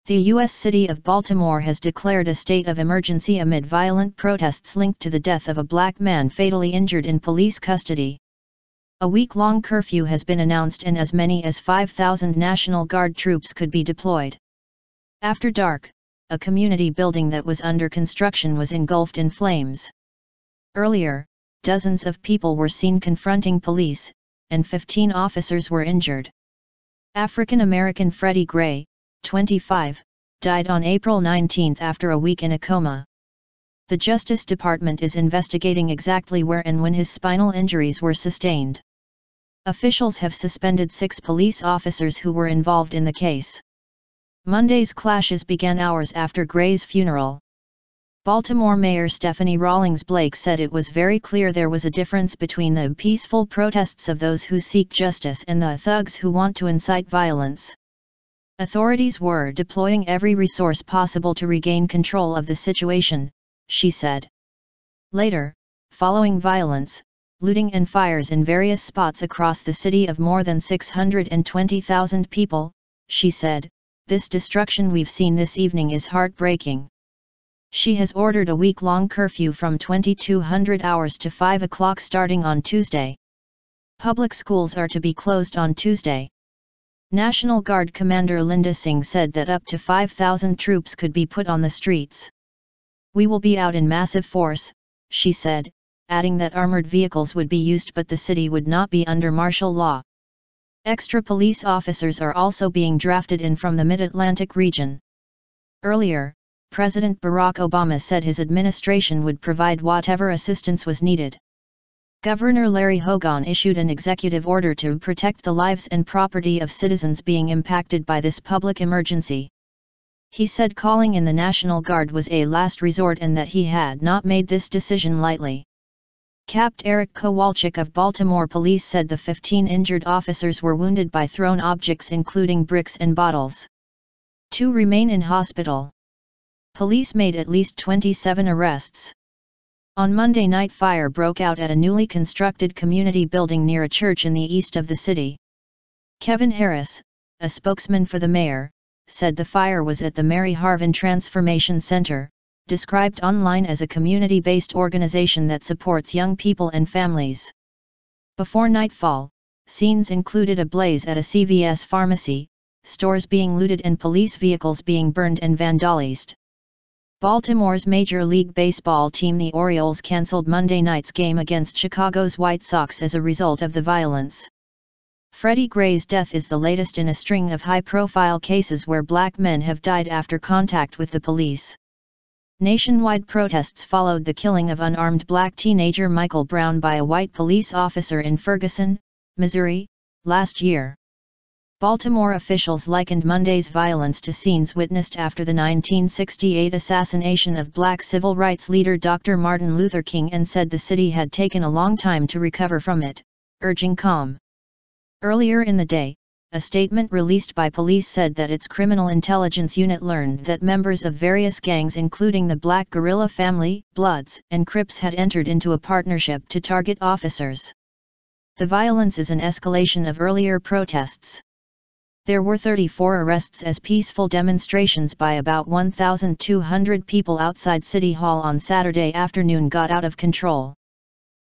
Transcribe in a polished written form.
The U.S. city of Baltimore has declared a state of emergency amid violent protests linked to the death of a black man fatally injured in police custody. A week-long curfew has been announced and as many as 5,000 National Guard troops could be deployed. After dark, a community building that was under construction was engulfed in flames. Earlier, dozens of people were seen confronting police, and 15 officers were injured. African American Freddie Gray, 25, died on April 19 after a week in a coma. The Justice Department is investigating exactly where and when his spinal injuries were sustained. Officials have suspended 6 police officers who were involved in the case. Monday's clashes began hours after Gray's funeral. Baltimore Mayor Stephanie Rawlings-Blake said it was very clear there was a difference between the peaceful protests of those who seek justice and the thugs who want to incite violence. Authorities were deploying every resource possible to regain control of the situation, she said. Later, following violence, looting and fires in various spots across the city of more than 620,000 people, she said, "This destruction we've seen this evening is heartbreaking." She has ordered a week-long curfew from 2200 hours to 5 o'clock starting on Tuesday. Public schools are to be closed on Tuesday. National Guard Commander Linda Singh said that up to 5,000 troops could be put on the streets. "We will be out in massive force," she said, adding that armored vehicles would be used but the city would not be under martial law. Extra police officers are also being drafted in from the Mid-Atlantic region. Earlier, President Barack Obama said his administration would provide whatever assistance was needed. Governor Larry Hogan issued an executive order to protect the lives and property of citizens being impacted by this public emergency. He said calling in the National Guard was a last resort and that he had not made this decision lightly. Capt. Eric Kowalczyk of Baltimore Police said the 15 injured officers were wounded by thrown objects including bricks and bottles. 2 remain in hospital. Police made at least 27 arrests. On Monday night, fire broke out at a newly constructed community building near a church in the east of the city. Kevin Harris, a spokesman for the mayor, said the fire was at the Mary Harvin Transformation Center, described online as a community-based organization that supports young people and families. Before nightfall, scenes included a blaze at a CVS pharmacy, stores being looted and police vehicles being burned and vandalized. Baltimore's Major League Baseball team the Orioles canceled Monday night's game against Chicago's White Sox as a result of the violence. Freddie Gray's death is the latest in a string of high-profile cases where black men have died after contact with the police. Nationwide protests followed the killing of unarmed black teenager Michael Brown by a white police officer in Ferguson, Missouri, last year. Baltimore officials likened Monday's violence to scenes witnessed after the 1968 assassination of black civil rights leader Dr. Martin Luther King and said the city had taken a long time to recover from it, urging calm. Earlier in the day, a statement released by police said that its criminal intelligence unit learned that members of various gangs including the Black Guerrilla Family, Bloods, and Crips had entered into a partnership to target officers. The violence is an escalation of earlier protests. There were 34 arrests as peaceful demonstrations by about 1,200 people outside City Hall on Saturday afternoon got out of control.